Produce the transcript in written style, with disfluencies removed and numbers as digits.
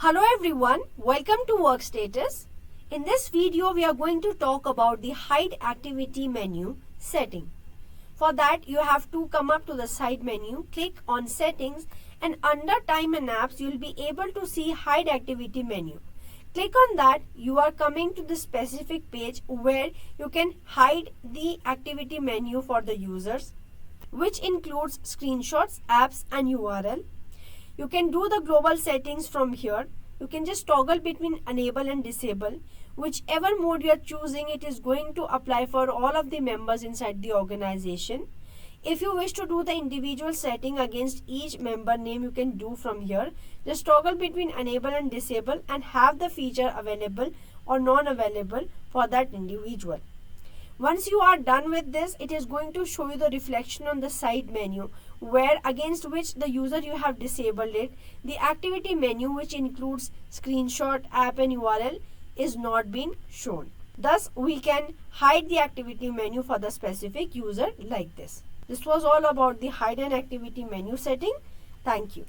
Hello everyone, welcome to Workstatus. In this video, we are going to talk about the hide activity menu setting. For that, you have to come up to the side menu, click on settings, and under time and apps, you will be able to see hide activity menu. Click on that, you are coming to the specific page where you can hide the activity menu for the users, which includes screenshots, apps and URL. You can do the global settings from here. You can just toggle between enable and disable. Whichever mode you are choosing, it is going to apply for all of the members inside the organization. If you wish to do the individual setting against each member name, you can do from here. Just toggle between enable and disable and have the feature available or non-available for that individual. Once you are done with this, it is going to show you the reflection on the side menu where against which the user you have disabled it, the activity menu which includes screenshot, app and URL is not being shown. Thus, we can hide the activity menu for the specific user like this. This was all about the hide an activity menu setting. Thank you.